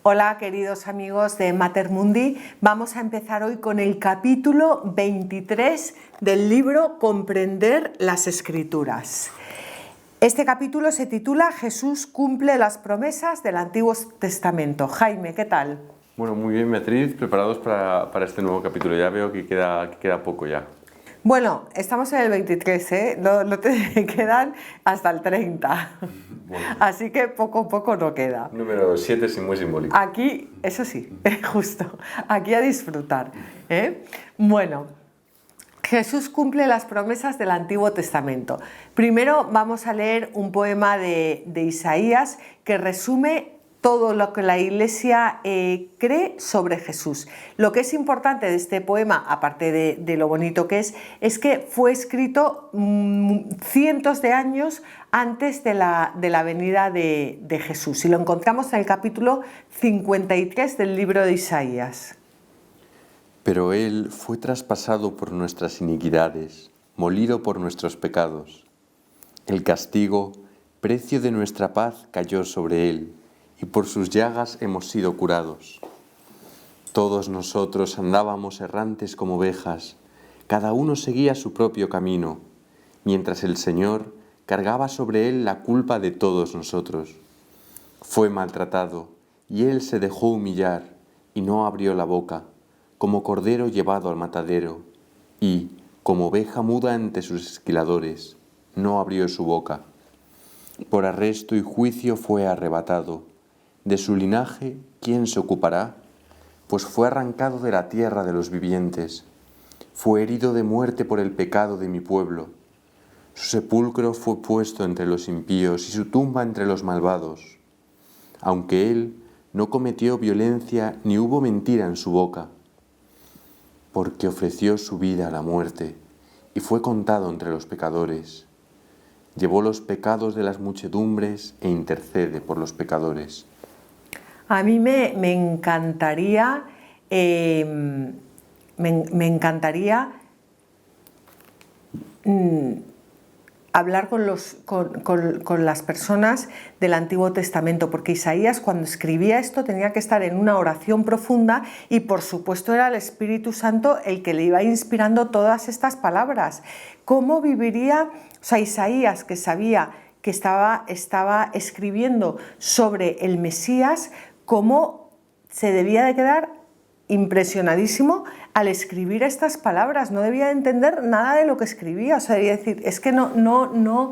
Hola queridos amigos de Mater Mundi, vamos a empezar hoy con el capítulo 23 del libro Comprender las Escrituras. Este capítulo se titula Jesús cumple las promesas del Antiguo Testamento. Jaime, ¿qué tal? Bueno, muy bien Beatriz, preparados para este nuevo capítulo. Ya veo que queda poco ya. Bueno, estamos en el 23, ¿eh? No te quedan hasta el 30. Bueno. Así que poco a poco no queda. Número 7 es muy simbólico. Aquí, eso sí, justo, aquí a disfrutar, ¿eh? Bueno, Jesús cumple las promesas del Antiguo Testamento. Primero vamos a leer un poema de Isaías que resume todo lo que la Iglesia cree sobre Jesús. Lo que es importante de este poema, aparte de lo bonito que es que fue escrito cientos de años antes de la venida de Jesús. Y lo encontramos en el capítulo 53 del libro de Isaías. Pero Él fue traspasado por nuestras iniquidades, molido por nuestros pecados. El castigo, precio de nuestra paz, cayó sobre Él, y por sus llagas hemos sido curados. Todos nosotros andábamos errantes como ovejas, cada uno seguía su propio camino, mientras el Señor cargaba sobre Él la culpa de todos nosotros. Fue maltratado, y Él se dejó humillar, y no abrió la boca, como cordero llevado al matadero, y, como oveja muda ante sus esquiladores, no abrió su boca. Por arresto y juicio fue arrebatado. De su linaje, ¿quién se ocupará? Pues fue arrancado de la tierra de los vivientes. Fue herido de muerte por el pecado de mi pueblo. Su sepulcro fue puesto entre los impíos y su tumba entre los malvados. Aunque él no cometió violencia ni hubo mentira en su boca, porque ofreció su vida a la muerte y fue contado entre los pecadores. Llevó los pecados de las muchedumbres e intercede por los pecadores. A mí me encantaría, hablar con las personas del Antiguo Testamento, porque Isaías cuando escribía esto tenía que estar en una oración profunda y por supuesto era el Espíritu Santo el que le iba inspirando todas estas palabras. ¿Cómo viviría, o sea, Isaías, que sabía que estaba escribiendo sobre el Mesías, cómo se debía de quedar impresionadísimo al escribir estas palabras? No debía de entender nada de lo que escribía, o sea, debía decir, es que no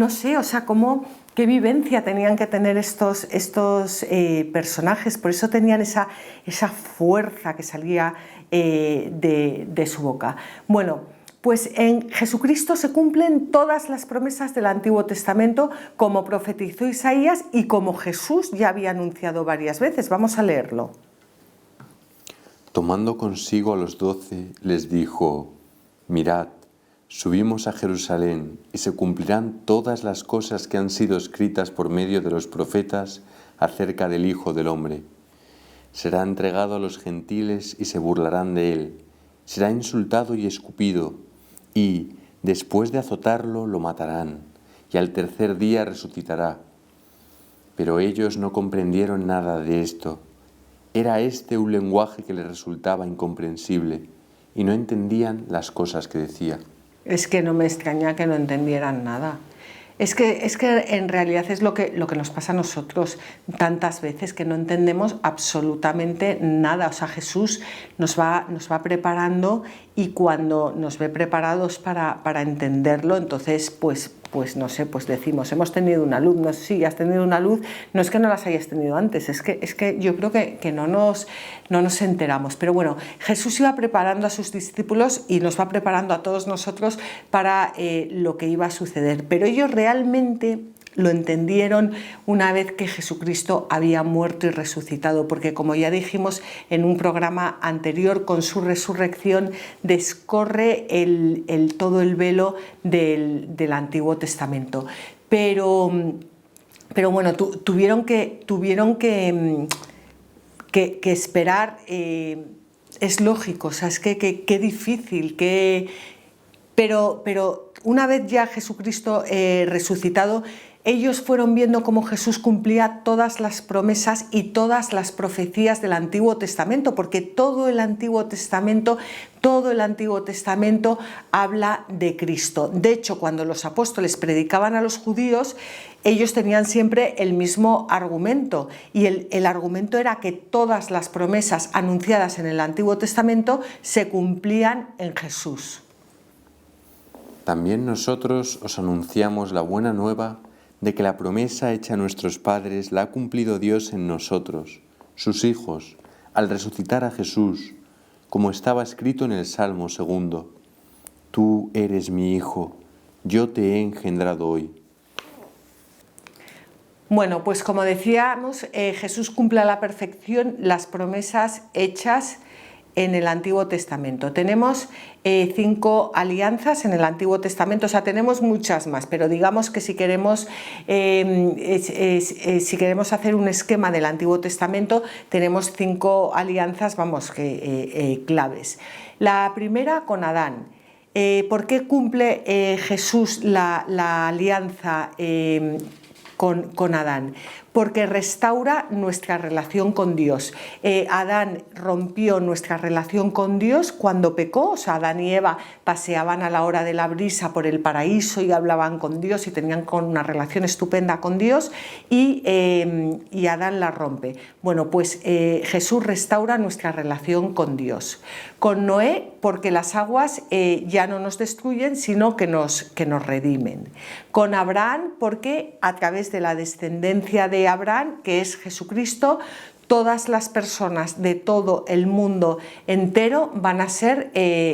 sé, o sea, qué vivencia tenían que tener estos personajes, por eso tenían esa fuerza que salía de su boca. Bueno, pues en Jesucristo se cumplen todas las promesas del Antiguo Testamento, como profetizó Isaías y como Jesús ya había anunciado varias veces. Vamos a leerlo. Tomando consigo a los 12, les dijo: Mirad, subimos a Jerusalén, y se cumplirán todas las cosas que han sido escritas por medio de los profetas acerca del Hijo del Hombre. Será entregado a los gentiles y se burlarán de él. Será insultado y escupido, y, después de azotarlo, lo matarán, y al tercer día resucitará. Pero ellos no comprendieron nada de esto. Era este un lenguaje que les resultaba incomprensible, y no entendían las cosas que decía. Es que no me extraña que no entendieran nada. Es que en realidad es lo que nos pasa a nosotros tantas veces, que no entendemos absolutamente nada. O sea, Jesús nos va preparando, y cuando nos ve preparados para entenderlo, entonces pues no sé, pues decimos, hemos tenido una luz. No sé si has tenido una luz, no es que no las hayas tenido antes, es que yo creo que no nos enteramos. Pero bueno, Jesús iba preparando a sus discípulos y nos va preparando a todos nosotros para lo que iba a suceder. Pero ellos realmente lo entendieron una vez que Jesucristo había muerto y resucitado, porque como ya dijimos en un programa anterior, con su resurrección descorre todo el velo del Antiguo Testamento. Pero bueno, tuvieron que esperar, es lógico, o sea, es que difícil, pero una vez ya Jesucristo resucitado, ellos fueron viendo cómo Jesús cumplía todas las promesas y todas las profecías del Antiguo Testamento, porque todo el Antiguo Testamento habla de Cristo. De hecho, cuando los apóstoles predicaban a los judíos, ellos tenían siempre el mismo argumento, y el argumento era que todas las promesas anunciadas en el Antiguo Testamento se cumplían en Jesús. También nosotros os anunciamos la buena nueva de que la promesa hecha a nuestros padres la ha cumplido Dios en nosotros, sus hijos, al resucitar a Jesús, como estaba escrito en el Salmo 2: Tú eres mi Hijo, yo te he engendrado hoy. Bueno, pues como decíamos, Jesús cumple a la perfección las promesas hechas en el Antiguo Testamento. Tenemos 5 alianzas en el Antiguo Testamento, o sea, tenemos muchas más, pero digamos que si queremos hacer un esquema del Antiguo Testamento, tenemos 5 alianzas, claves. La primera con Adán. ¿Por qué cumple Jesús la alianza con Adán? Porque restaura nuestra relación con Dios. Adán rompió nuestra relación con Dios cuando pecó, o sea, Adán y Eva paseaban a la hora de la brisa por el paraíso y hablaban con Dios y tenían una relación estupenda con Dios, y Adán la rompe. Bueno, pues Jesús restaura nuestra relación con Dios. Con Noé, porque las aguas ya no nos destruyen, sino que nos redimen. Con Abraham, porque a través de la descendencia de Abraham, que es Jesucristo, todas las personas de todo el mundo entero van a ser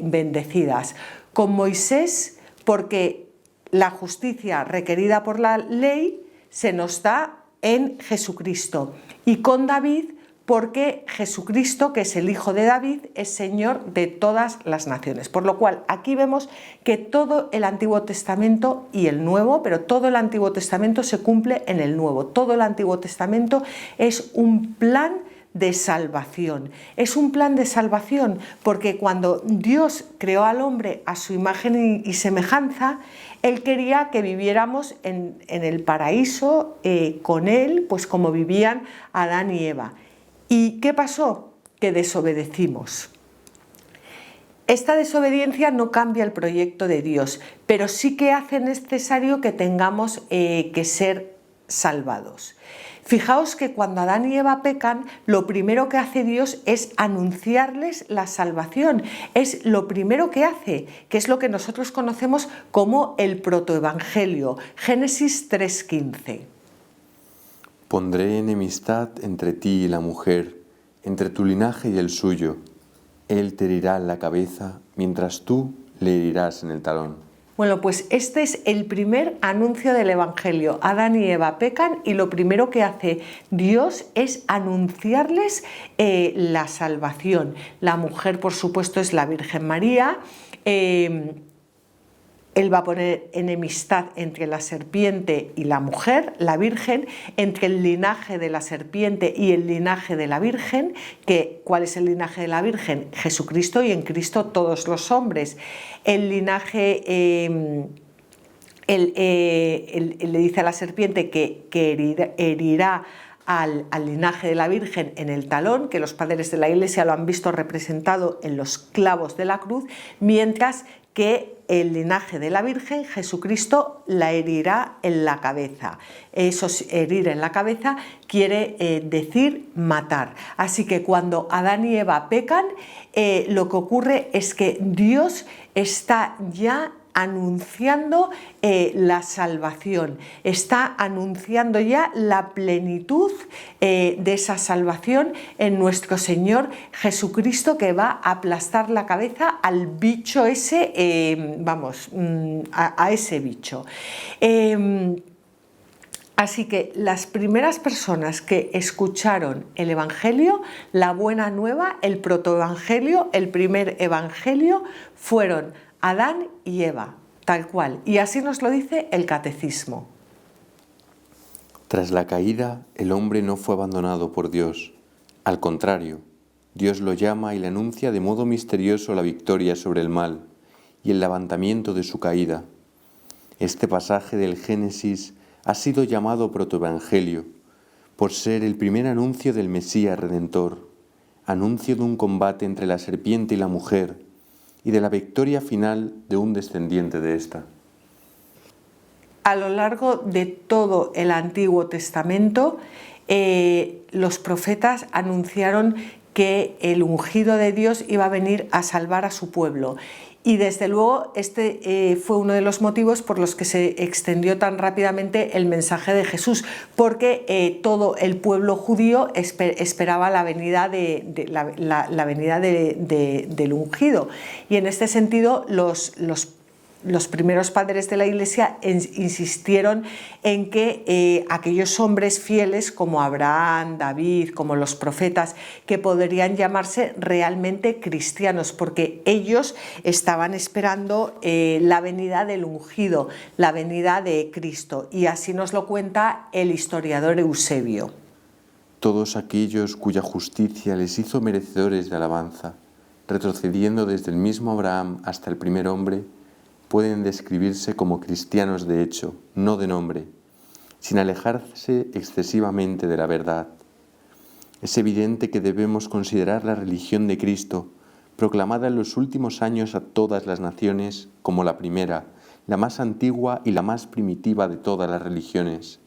bendecidas. Con Moisés, porque la justicia requerida por la ley se nos da en Jesucristo. Y con David, porque Jesucristo, que es el Hijo de David, es Señor de todas las naciones. Por lo cual, aquí vemos que todo el Antiguo Testamento y el Nuevo, pero todo el Antiguo Testamento se cumple en el Nuevo. Todo el Antiguo Testamento es un plan de salvación. Es un plan de salvación porque cuando Dios creó al hombre a su imagen y semejanza, Él quería que viviéramos en el paraíso con Él, pues como vivían Adán y Eva. ¿Y qué pasó? Que desobedecimos. Esta desobediencia no cambia el proyecto de Dios, pero sí que hace necesario que tengamos que ser salvados. Fijaos que cuando Adán y Eva pecan, lo primero que hace Dios es anunciarles la salvación. Es lo primero que hace, que es lo que nosotros conocemos como el protoevangelio. Génesis 3:15. Pondré enemistad entre ti y la mujer, entre tu linaje y el suyo. Él te herirá en la cabeza, mientras tú le herirás en el talón. Bueno, pues este es el primer anuncio del Evangelio. Adán y Eva pecan y lo primero que hace Dios es anunciarles la salvación. La mujer, por supuesto, es la Virgen María. Él va a poner enemistad entre la serpiente y la mujer, la Virgen, entre el linaje de la serpiente y el linaje de la Virgen. ¿Cuál es el linaje de la Virgen? Jesucristo, y en Cristo todos los hombres. El linaje, le dice a la serpiente que herirá al linaje de la Virgen en el talón, que los padres de la Iglesia lo han visto representado en los clavos de la cruz, mientras que el linaje de la Virgen, Jesucristo, la herirá en la cabeza. Eso, herir en la cabeza, quiere decir matar. Así que cuando Adán y Eva pecan, lo que ocurre es que Dios está ya anunciando la salvación, está anunciando ya la plenitud de esa salvación en nuestro Señor Jesucristo, que va a aplastar la cabeza al bicho ese, a ese bicho. Así que las primeras personas que escucharon el Evangelio, la buena nueva, el protoevangelio, el primer evangelio, fueron Adán y Eva, tal cual. Y así nos lo dice el Catecismo. Tras la caída, el hombre no fue abandonado por Dios. Al contrario, Dios lo llama y le anuncia de modo misterioso la victoria sobre el mal y el levantamiento de su caída. Este pasaje del Génesis ha sido llamado protoevangelio por ser el primer anuncio del Mesías Redentor, anuncio de un combate entre la serpiente y la mujer y de la victoria final de un descendiente de ésta. A lo largo de todo el Antiguo Testamento, los profetas anunciaron que el ungido de Dios iba a venir a salvar a su pueblo. Y desde luego este fue uno de los motivos por los que se extendió tan rápidamente el mensaje de Jesús, porque todo el pueblo judío esperaba la venida, la venida del ungido. Y en este sentido los primeros padres de la Iglesia insistieron en que aquellos hombres fieles como Abraham, David, como los profetas, que podrían llamarse realmente cristianos, porque ellos estaban esperando la venida del ungido, la venida de Cristo, y así nos lo cuenta el historiador Eusebio. Todos aquellos cuya justicia les hizo merecedores de alabanza, retrocediendo desde el mismo Abraham hasta el primer hombre, pueden describirse como cristianos de hecho, no de nombre, sin alejarse excesivamente de la verdad. Es evidente que debemos considerar la religión de Cristo, proclamada en los últimos años a todas las naciones, como la primera, la más antigua y la más primitiva de todas las religiones,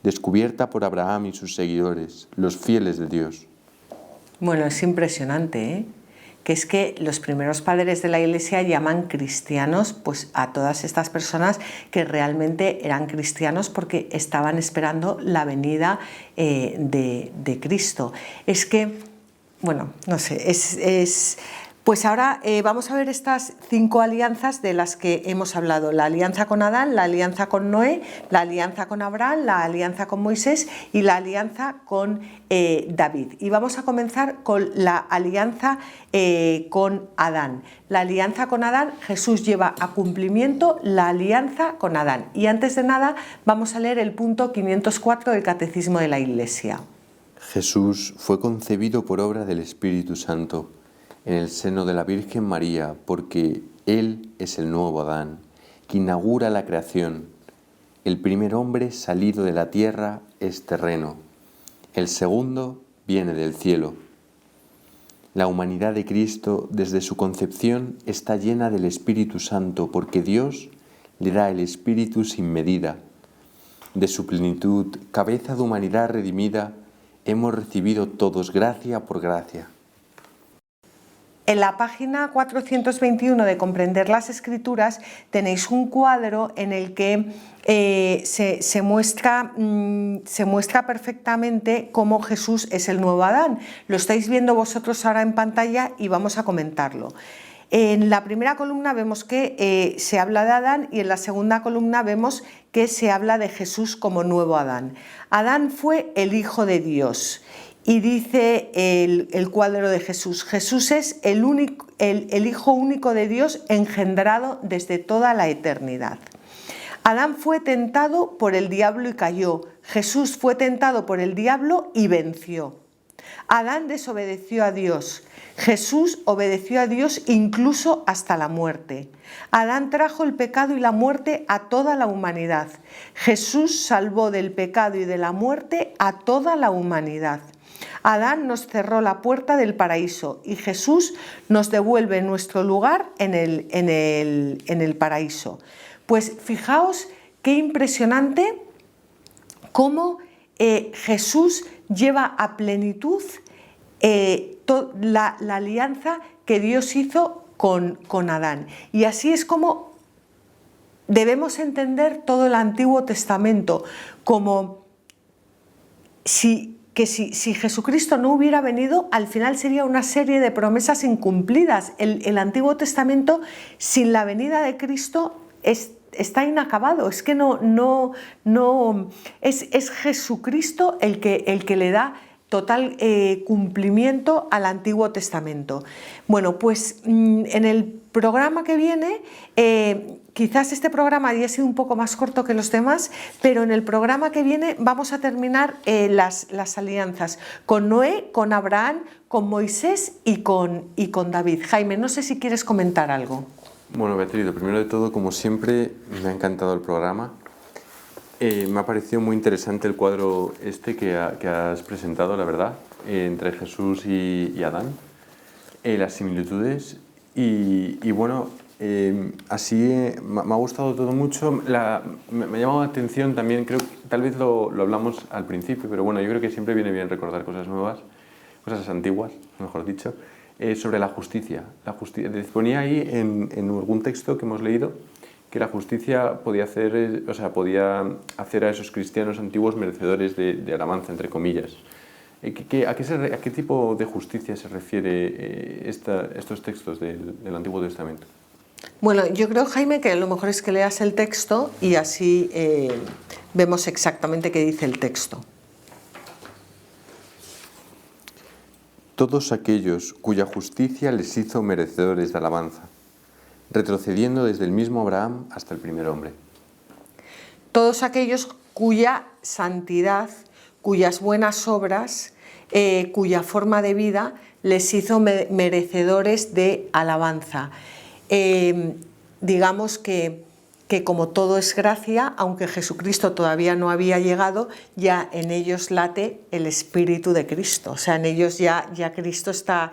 descubierta por Abraham y sus seguidores, los fieles de Dios. Bueno, es impresionante, ¿eh? Que es que los primeros padres de la Iglesia llaman cristianos pues a todas estas personas que realmente eran cristianos porque estaban esperando la venida de Cristo. Es que, bueno, no sé, pues ahora vamos a ver estas 5 alianzas de las que hemos hablado: la alianza con Adán, la alianza con Noé, la alianza con Abraham, la alianza con Moisés y la alianza con David. Y vamos a comenzar con la alianza con Adán. La alianza con Adán, Jesús lleva a cumplimiento la alianza con Adán. Y antes de nada vamos a leer el punto 504 del Catecismo de la Iglesia. Jesús fue concebido por obra del Espíritu Santo en el seno de la Virgen María, porque Él es el nuevo Adán, que inaugura la creación. El primer hombre salido de la tierra es terreno, el segundo viene del cielo. La humanidad de Cristo, desde su concepción, está llena del Espíritu Santo, porque Dios le da el Espíritu sin medida. De su plenitud, cabeza de humanidad redimida, hemos recibido todos gracia por gracia. En la página 421 de Comprender las Escrituras tenéis un cuadro en el que se muestra perfectamente cómo Jesús es el nuevo Adán. Lo estáis viendo vosotros ahora en pantalla y vamos a comentarlo. En la primera columna vemos que se habla de Adán y en la segunda columna vemos que se habla de Jesús como nuevo Adán. Adán fue el Hijo de Dios. Y dice el cuadro de Jesús: Jesús es el Hijo único de Dios, engendrado desde toda la eternidad. Adán fue tentado por el diablo y cayó. Jesús fue tentado por el diablo y venció. Adán desobedeció a Dios. Jesús obedeció a Dios incluso hasta la muerte. Adán trajo el pecado y la muerte a toda la humanidad. Jesús salvó del pecado y de la muerte a toda la humanidad. Adán nos cerró la puerta del paraíso y Jesús nos devuelve nuestro lugar en el paraíso. Pues fijaos qué impresionante cómo Jesús lleva a plenitud la alianza que Dios hizo con Adán. Y así es como debemos entender todo el Antiguo Testamento, como si Jesucristo no hubiera venido, al final sería una serie de promesas incumplidas. El Antiguo Testamento, sin la venida de Cristo, está inacabado. Es que es Jesucristo el que le da total cumplimiento al Antiguo Testamento. Bueno, pues en el programa que viene, quizás este programa haya sido un poco más corto que los demás, pero en el programa que viene vamos a terminar las alianzas con Noé, con Abraham, con Moisés y con David. Jaime, no sé si quieres comentar algo. Bueno, Beatriz, lo primero de todo, como siempre, me ha encantado el programa. Me ha parecido muy interesante el cuadro este que has presentado, la verdad, entre Jesús y Adán, las similitudes y bueno, así me ha gustado todo mucho. Me ha llamado la atención también, creo que tal vez lo hablamos al principio, pero bueno, yo creo que siempre viene bien recordar cosas nuevas, cosas antiguas, mejor dicho, sobre la justicia. Ponía ahí en algún texto que hemos leído que la justicia podía hacer a esos cristianos antiguos merecedores de alabanza, entre comillas. ¿A qué tipo de justicia se refiere estos textos del Antiguo Testamento? Bueno, yo creo, Jaime, que lo mejor es que leas el texto y así vemos exactamente qué dice el texto. Todos aquellos cuya justicia les hizo merecedores de alabanza, retrocediendo desde el mismo Abraham hasta el primer hombre. Todos aquellos cuya santidad, cuyas buenas obras, cuya forma de vida les hizo merecedores de alabanza. Digamos que como todo es gracia, aunque Jesucristo todavía no había llegado, ya en ellos late el Espíritu de Cristo. O sea, en ellos ya Cristo está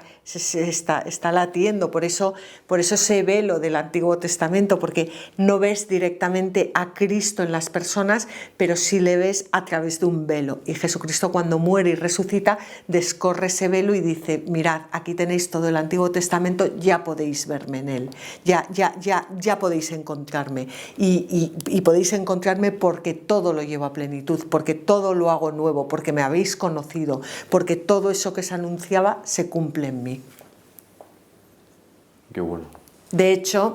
latiendo. Por eso ese velo del Antiguo Testamento, porque no ves directamente a Cristo en las personas, pero sí le ves a través de un velo. Y Jesucristo, cuando muere y resucita, descorre ese velo y dice: mirad, aquí tenéis todo el Antiguo Testamento, ya podéis verme en él, ya podéis encontrarme. Y podéis encontrarme porque todo lo llevo a plenitud, porque todo lo hago nuevo, porque me habéis conocido, porque todo eso que se anunciaba se cumple en mí. Qué bueno. De hecho,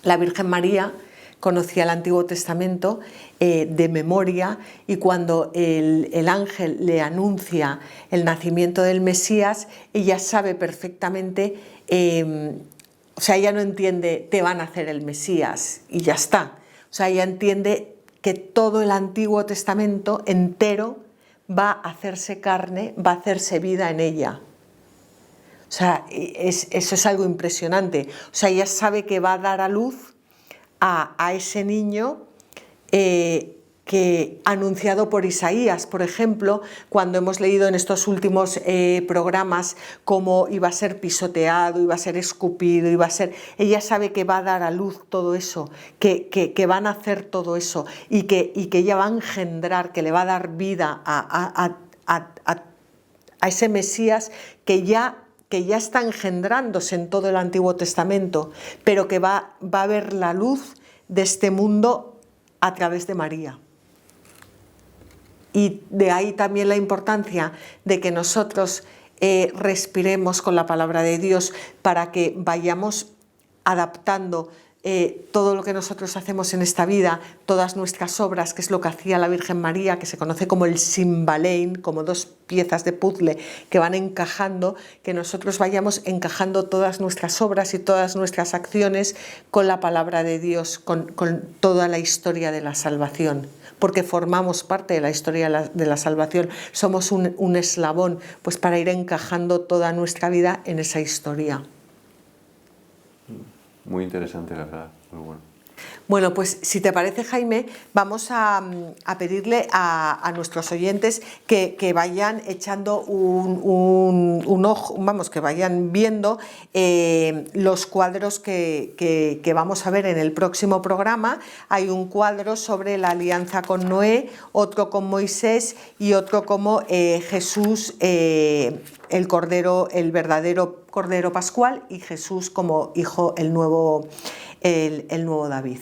la Virgen María conocía el Antiguo Testamento de memoria, y cuando el ángel le anuncia el nacimiento del Mesías, ella sabe perfectamente. O sea, ella no entiende te van a hacer el Mesías y ya está. O sea, ella entiende que todo el Antiguo Testamento entero va a hacerse carne, va a hacerse vida en ella. O sea, eso es algo impresionante. O sea, ella sabe que va a dar a luz a ese niño que anunciado por Isaías, por ejemplo, cuando hemos leído en estos últimos programas cómo iba a ser pisoteado, iba a ser escupido, ella sabe que va a dar a luz todo eso, que van a hacer todo eso, y que ella va a engendrar, que le va a dar vida a ese Mesías que ya está engendrándose en todo el Antiguo Testamento, pero que va a ver la luz de este mundo a través de María. Y de ahí también la importancia de que nosotros respiremos con la palabra de Dios, para que vayamos adaptando todo lo que nosotros hacemos en esta vida, todas nuestras obras, que es lo que hacía la Virgen María, que se conoce como el Simbalein, como dos piezas de puzzle que van encajando, que nosotros vayamos encajando todas nuestras obras y todas nuestras acciones con la palabra de Dios, con toda la historia de la salvación, porque formamos parte de la historia de la salvación, somos un eslabón, pues para ir encajando toda nuestra vida en esa historia. Muy interesante, la verdad, muy bueno. Bueno, pues si te parece, Jaime, vamos a pedirle a nuestros oyentes que vayan echando un ojo, vamos, que vayan viendo los cuadros que vamos a ver en el próximo programa. Hay un cuadro sobre la alianza con Noé, otro con Moisés y otro como Jesús, el Cordero, el verdadero Cordero Pascual, y Jesús como hijo, el nuevo David,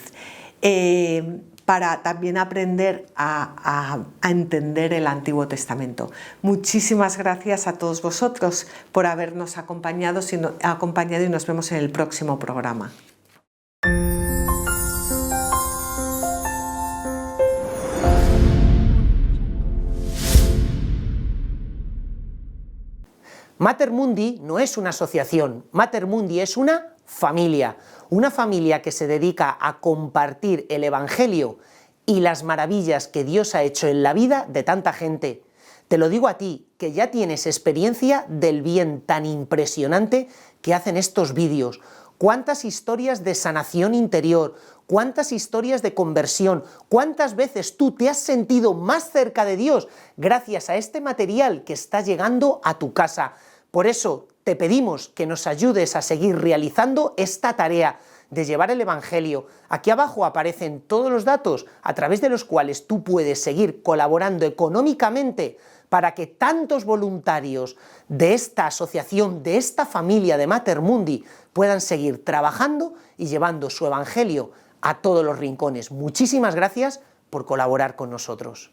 para también aprender a entender el Antiguo Testamento. Muchísimas gracias a todos vosotros por habernos acompañado y nos vemos en el próximo programa. Mater Mundi no es una asociación, Mater Mundi es una familia que se dedica a compartir el Evangelio y las maravillas que Dios ha hecho en la vida de tanta gente. Te lo digo a ti, que ya tienes experiencia del bien tan impresionante que hacen estos vídeos. cuántas historias de sanación interior, cuántas historias de conversión, cuántas veces tú te has sentido más cerca de Dios gracias a este material que está llegando a tu casa. Por eso te pedimos que nos ayudes a seguir realizando esta tarea de llevar el Evangelio. Aquí abajo aparecen todos los datos a través de los cuales tú puedes seguir colaborando económicamente para que tantos voluntarios de esta asociación, de esta familia de Mater Mundi, puedan seguir trabajando y llevando su Evangelio a todos los rincones. Muchísimas gracias por colaborar con nosotros.